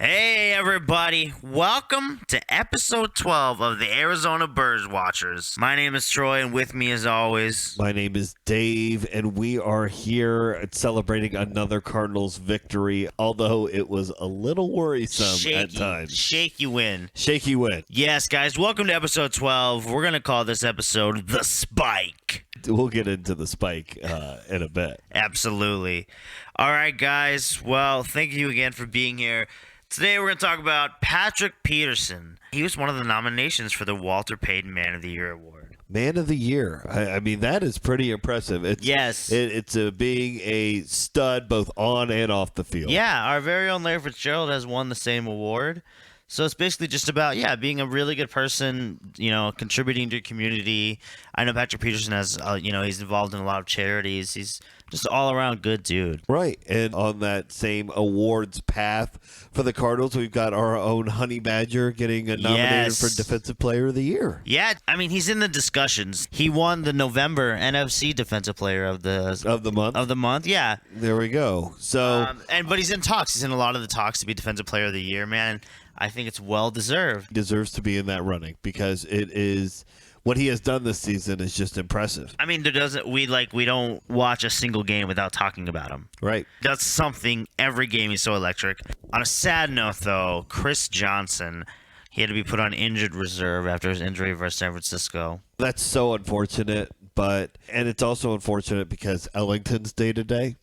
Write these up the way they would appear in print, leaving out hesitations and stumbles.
Hey everybody, welcome to episode 12 of the Arizona Birdwatchers. My name is Troy, and with me as always, my name is Dave, and we are here celebrating another Cardinals victory, although it was a little worrisome at times. Shaky win. Shaky win. Yes, guys, welcome to episode 12. We're going to call this episode The Spike. We'll get into the spike in a bit. Absolutely. All right, guys, well, thank you again for being here. Today we're going to talk about Patrick Peterson. He was one of the nominations for the Walter Payton Man of the Year award. Man of the Year. I mean, that is pretty impressive. Yes. It's being a stud both on and off the field. Yeah, our very own Larry Fitzgerald has won the same award. So it's basically just about, being a really good person, contributing to your community. I know Patrick Peterson has, he's involved in a lot of charities. He's just an all-around good dude. Right. And on that same awards path for the Cardinals, we've got our own Honey Badger getting nominated for Defensive Player of the Year. Yeah, I mean, he's in the discussions. He won the November NFC Defensive Player of the month. Yeah. There we go. So, but he's in talks. He's in a lot of the talks to be Defensive Player of the Year, man. I think it's well deserved. Deserves to be in that running because it is what he has done this season is just impressive. I mean, we don't watch a single game without talking about him. Right. That's something every game. He's so electric. On a sad note, though, Chris Johnson, he had to be put on injured reserve after his injury versus San Francisco. That's so unfortunate, and it's also unfortunate because Ellington's day-to-day.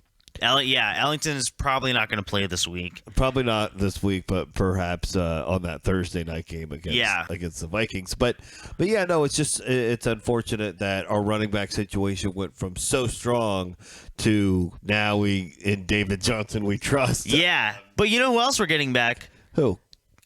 Ellington is probably not going to play this week. Probably not this week, but perhaps on that Thursday night game against the Vikings. But yeah, no, it's unfortunate that our running back situation went from so strong to now in David Johnson we trust. Yeah, but you know who else we're getting back? Who?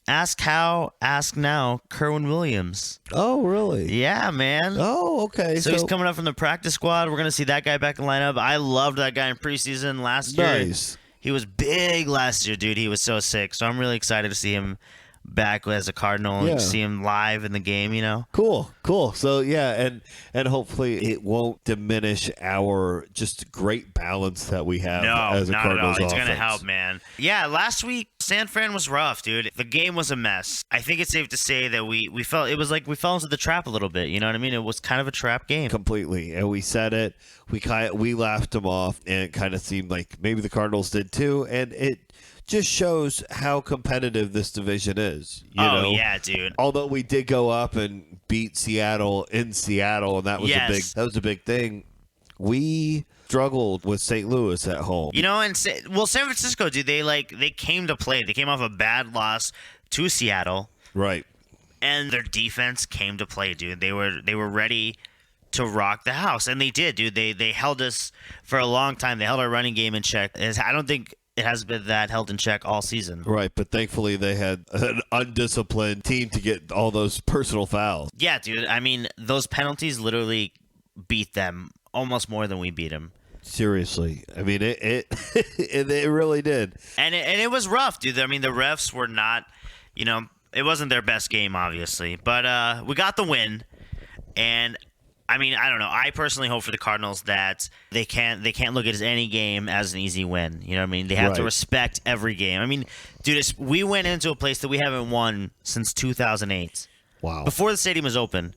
Ask how, ask now, Kerwin Williams. Oh, really? Yeah, man. Oh, okay. So he's coming up from the practice squad. We're going to see that guy back in the lineup. I loved that guy in preseason last year. Nice. He was big last year, dude. He was so sick. So I'm really excited to see him back as a Cardinal and see him live in the game, Cool. So, yeah, and hopefully it won't diminish our just great balance that we have as a Cardinals offense. It's going to help, man. Yeah, last week, San Fran was rough, dude. The game was a mess. I think it's safe to say that we fell into the trap a little bit, you know what I mean? It was kind of a trap game. Completely. And we said it. We laughed them off, and it kind of seemed like maybe the Cardinals did too, and it just shows how competitive this division is. You know? Yeah, dude. Although we did go up and beat Seattle in Seattle, and that was a big thing. We struggled with St. Louis at home. And San Francisco, dude, they came to play. They came off a bad loss to Seattle. Right. And their defense came to play, dude. They were ready to rock the house, and they did, dude. They held us for a long time. They held our running game in check. I don't think it has been that held in check all season. Right, but thankfully they had an undisciplined team to get all those personal fouls. Yeah, dude. I mean, those penalties literally beat them almost more than we beat them. Seriously. I mean, it really did. And it was rough, dude. I mean, the refs were not, it wasn't their best game, obviously. But we got the win, and I mean, I don't know. I personally hope for the Cardinals that they can't look at any game as an easy win. You know what I mean? They have to respect every game. I mean, dude, we went into a place that we haven't won since 2008. Wow. Before the stadium was open.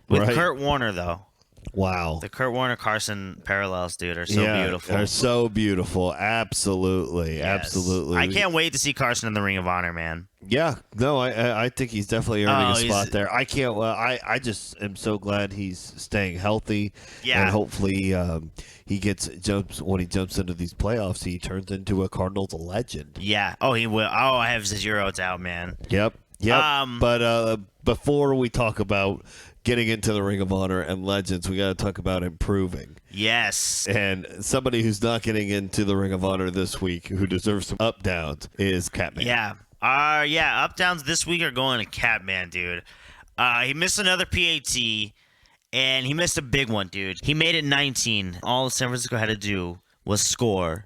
With Kurt Warner, though. Wow. The Kurt Warner-Carson parallels, dude, are so beautiful. They're so beautiful. Absolutely. Yes. Absolutely. I can't wait to see Carson in the Ring of Honor, man. Yeah. No, I think he's definitely earning a spot there. I can't. I just am so glad he's staying healthy. Yeah. And hopefully when he jumps into these playoffs, he turns into a Cardinals legend. Yeah. Oh, he will. Oh, I have zero doubt, man. Yep. But before we talk about getting into the Ring of Honor and Legends, we got to talk about improving. Yes. And somebody who's not getting into the Ring of Honor this week, who deserves some up-downs, is Catman. Yeah. Up-downs this week are going to Catman, dude. He missed another PAT, and he missed a big one, dude. He made it 19. All San Francisco had to do was score,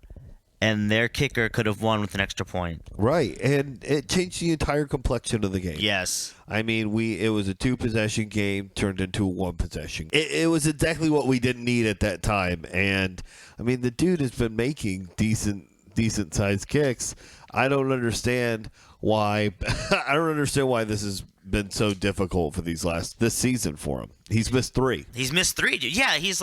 and their kicker could have won with an extra point. Right, and it changed the entire complexion of the game. Yes. I mean, it was a 2-possession game turned into a 1-possession. It was exactly what we didn't need at that time, and I mean, the dude has been making decent-sized kicks. I don't understand why I don't understand why this has been so difficult for this season for him. He's missed 3. He's missed 3, dude. Yeah, he's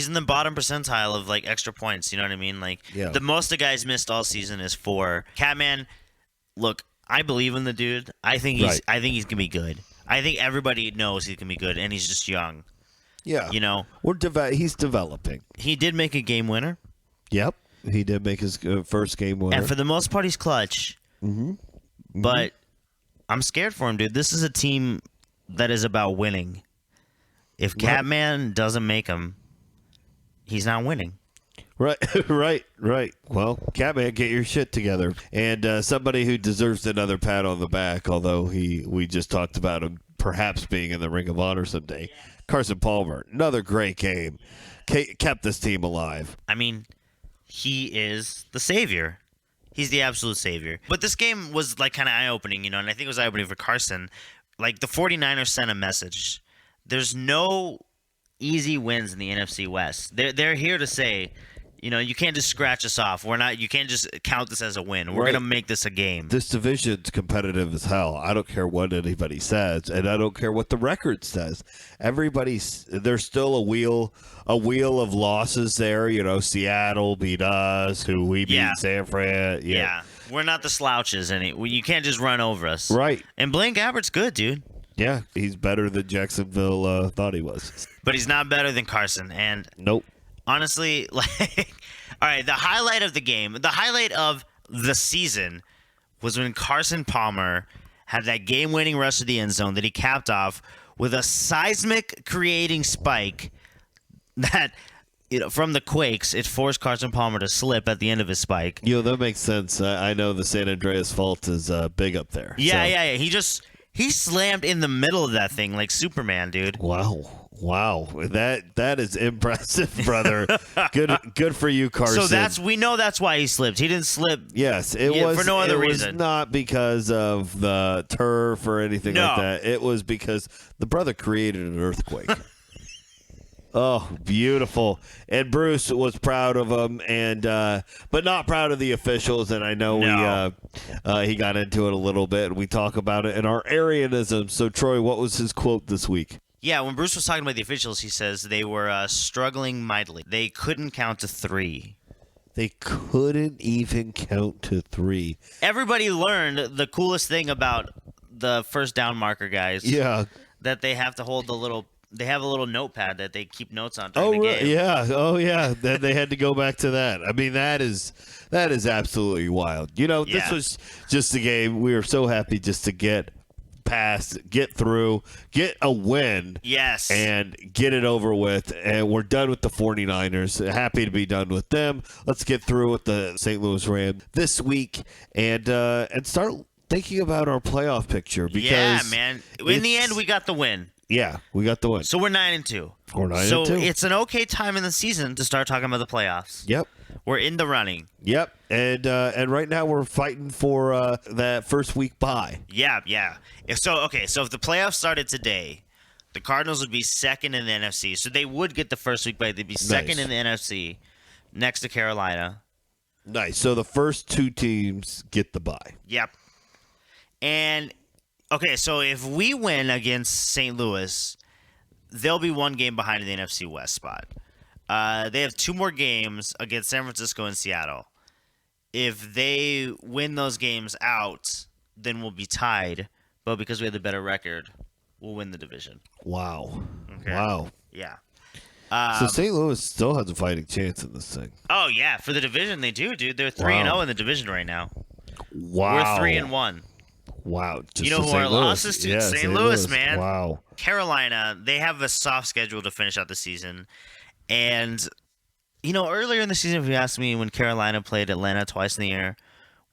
in the bottom percentile of like extra points. You know what I mean? Like the most the guy's missed all season is 4. Catman, look, I believe in the dude. I think he's gonna be good. I think everybody knows he's gonna be good, and he's just young. Yeah, you know, he's developing. He did make a game winner. Yep, he did make his first game winner, and for the most part, he's clutch. Mm-hmm. But I'm scared for him, dude. This is a team that is about winning. If Catman doesn't make him, he's not winning. Right. Well, Catman, get your shit together. And somebody who deserves another pat on the back, although we just talked about him perhaps being in the Ring of Honor someday. Carson Palmer, another great game. Kept this team alive. I mean, he is the savior. He's the absolute savior. But this game was like kind of eye-opening, you know, and I think it was eye-opening for Carson. Like the 49ers sent a message. There's no easy wins in the NFC West. They're here to say, you know, you can't just scratch us off. You can't just count this as a win. We're gonna make this a game. This division's competitive as hell. I don't care what anybody says, and I don't care what the record says. There's still a wheel of losses there. You know, Seattle beat us, who we beat San Fran. Yeah, we're not the slouches, and you can't just run over us. Right. And Blaine Gabbert's good, dude. Yeah, he's better than Jacksonville thought he was. But he's not better than Carson. And nope. Honestly, like, all right, the highlight of the game, the highlight of the season was when Carson Palmer had that game-winning rush to the end zone that he capped off with a seismic-creating spike that, you know, from the Quakes, it forced Carson Palmer to slip at the end of his spike. You know, that makes sense. I know the San Andreas Fault is big up there. Yeah. He slammed in the middle of that thing like Superman, dude. Wow, that is impressive, brother. Good for you, Carson. So we know that's why he slipped. He didn't slip. Yes, it was for no other reason. It was reason. Not because of the turf or anything like that. It was because the brother created an earthquake. Oh, beautiful. And Bruce was proud of him, but not proud of the officials. And I know he got into it a little bit, and we talk about it in our Arianism. So, Troy, what was his quote this week? Yeah, when Bruce was talking about the officials, he says they were struggling mightily. They couldn't count to 3. They couldn't even count to 3. Everybody learned the coolest thing about the first down marker guys. Yeah. That they have to hold they have a little notepad that they keep notes on during the game. Yeah. Oh, yeah. Then they had to go back to that. I mean, that is absolutely wild. You know, this was just a game. We were so happy just to get past, get through, get a win. Yes. And get it over with. And we're done with the 49ers. Happy to be done with them. Let's get through with the St. Louis Rams this week and start thinking about our playoff picture. Because yeah, man. In the end, we got the win. Yeah, we got the win. So we're 9-2. We're 9-2. So it's an okay time in the season to start talking about the playoffs. Yep. We're in the running. Yep. And right now we're fighting for that first week bye. Yeah. So if the playoffs started today, the Cardinals would be second in the NFC. So they would get the first week bye. They'd be second in the NFC next to Carolina. Nice. So the first 2 teams get the bye. Yep. And okay, so if we win against St. Louis, they'll be 1 game behind in the NFC West spot. They have 2 more games against San Francisco and Seattle. If they win those games out, then we'll be tied. But because we have the better record, we'll win the division. Wow. Okay. Wow. Yeah. So St. Louis still has a fighting chance in this thing. Oh, yeah. For the division, they do, dude. They're 3-0 in the division right now. Wow. We're 3-1. Wow. You know who our losses to? Yeah, St. Louis, man. Wow. Carolina, they have a soft schedule to finish out the season. And, you know, earlier in the season, if you asked me when Carolina played Atlanta twice in the year,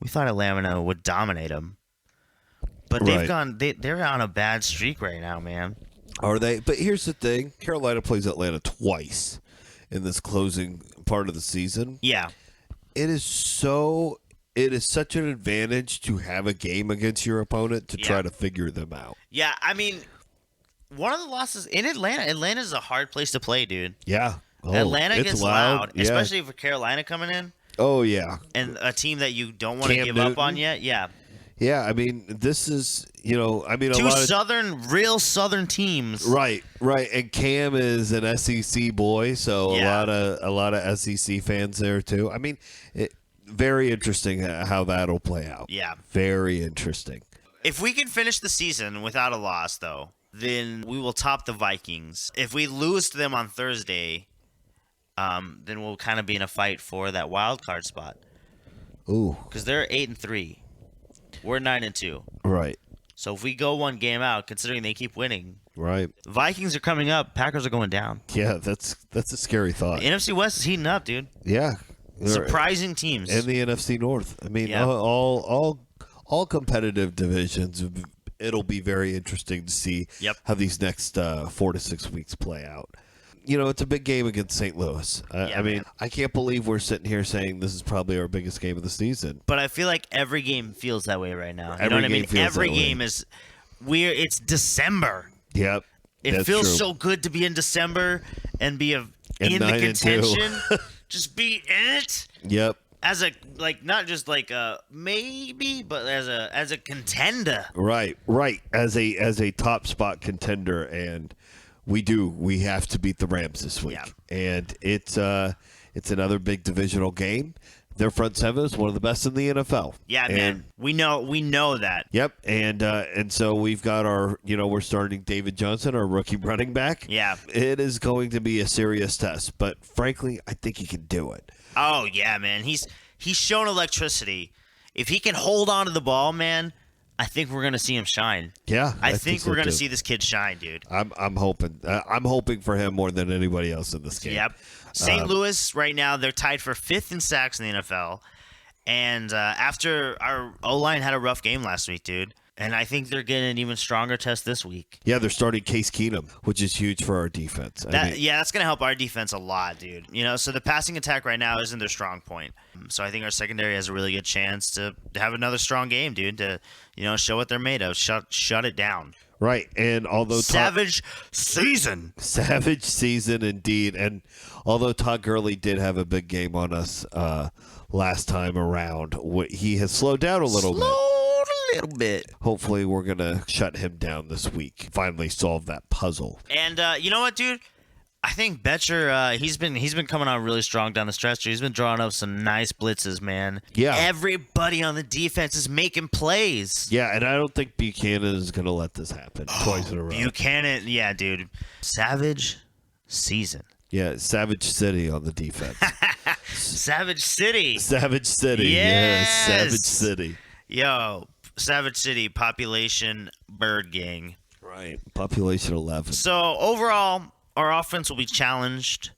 we thought Atlanta would dominate them. But they're on a bad streak right now, man. Are they? But here's the thing. Carolina plays Atlanta twice in this closing part of the season. Yeah. It is such an advantage to have a game against your opponent to try to figure them out. Yeah, I mean, one of the losses in Atlanta's a hard place to play, dude. Yeah. Oh, Atlanta gets loud, yeah. especially for Carolina coming in. Oh, yeah. And a team that you don't want to give up on yet. Yeah. Yeah, I mean, this is, a Two lot of real southern teams. right, and Cam is an SEC boy, so a lot of SEC fans there too. I mean, very interesting how that'll play out. Yeah, very interesting. If we can finish the season without a loss, though, then we will top the Vikings. If we lose to them on Thursday, then we'll kind of be in a fight for that wild card spot. Ooh, because they're 8-3. We're 9-2. Right. So if we go one game out, considering they keep winning, right. Vikings are coming up. Packers are going down. Yeah, that's a scary thought. The NFC West is heating up, dude. Yeah. Surprising teams. And the NFC North. I mean, all competitive divisions. It'll be very interesting to see how these next 4 to 6 weeks play out. It's a big game against St. Louis. I mean, I can't believe we're sitting here saying this is probably our biggest game of the season. But I feel like every game feels that way right now. You know what I mean? Every game is weird. It's December. Yep. It feels so good to be in December and be in the contention. Just be in it. Yep. As a not just like a maybe, but as a contender. Right. As a top spot contender, and we have to beat the Rams this week. Yeah. And it's another big divisional game. Their front seven is one of the best in the NFL. Yeah, man. We know that. Yep. And so we've got our, we're starting David Johnson, our rookie running back. Yeah. It is going to be a serious test, but frankly, I think he can do it. Oh, yeah, man. He's shown electricity. If he can hold on to the ball, man, I think we're going to see him shine. Yeah. I think we're going to see this kid shine, dude. I'm hoping. I'm hoping for him more than anybody else in this game. Yep. St. Louis, right now, they're tied for 5th in sacks in the NFL. And after our O-line had a rough game last week, dude. And I think they're getting an even stronger test this week. Yeah, they're starting Case Keenum, which is huge for our defense. That's going to help our defense a lot, dude. So the passing attack right now isn't their strong point. So I think our secondary has a really good chance to have another strong game, dude, to show what they're made of. Shut it down. Right, and although Savage season indeed, and although Todd Gurley did have a big game on us last time around, he has slowed down a little bit. Hopefully, we're gonna shut him down this week. Finally, solve that puzzle. And you know what, dude? I think Betcher, he's been coming on really strong down the stretch. He's been drawing up some nice blitzes, man. Yeah. Everybody on the defense is making plays. Yeah, and I don't think Buchanan is going to let this happen twice in a row. Buchanan, yeah, dude. Savage season. Yeah, Savage City on the defense. Savage City. Savage City. Yes. Yeah, Savage City. Yo, Savage City, population, bird gang. Right, population 11. So, overall, our offense will be challenged,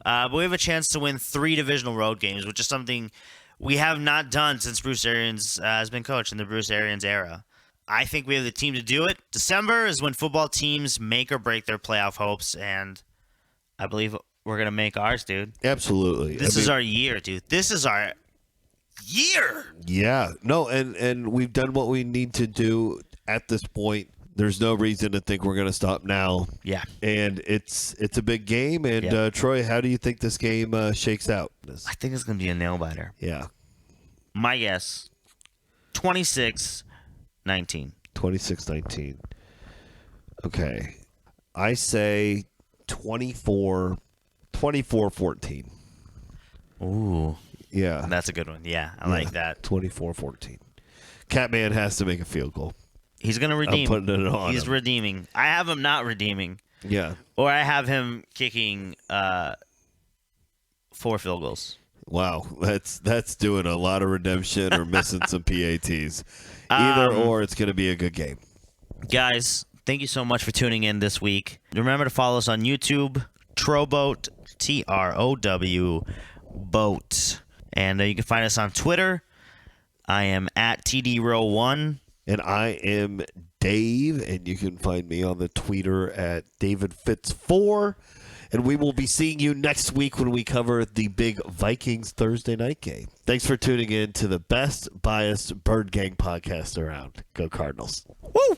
but we have a chance to win 3 divisional road games, which is something we have not done since Bruce Arians has been coach in the Bruce Arians era. I think we have the team to do it. December is when football teams make or break their playoff hopes, and I believe we're going to make ours, dude. Absolutely. This is our year, dude. This is our year. Yeah. No, and we've done what we need to do at this point. There's no reason to think we're going to stop now. Yeah. And it's a big game. And, Troy, how do you think this game shakes out? I think it's going to be a nail-biter. Yeah. My guess, 26-19. 26-19. Okay. I say 24-14. Ooh. Yeah. That's a good one. Yeah, I like that. 24-14. Catman has to make a field goal. He's going to redeem. I'm putting it on He's him. redeeming. I have him not redeeming. Yeah. Or I have him kicking 4 field goals. Wow. That's doing a lot of redemption or missing some PATs. Either or, it's going to be a good game. Guys, thank you so much for tuning in this week. Remember to follow us on YouTube, Troboat, TROW, Boat. And you can find us on Twitter. I am at TDRow1. And I am Dave, and you can find me on the Twitter at DavidFitz4. And we will be seeing you next week when we cover the big Vikings Thursday night game. Thanks for tuning in to the best biased Bird Gang podcast around. Go Cardinals. Woo!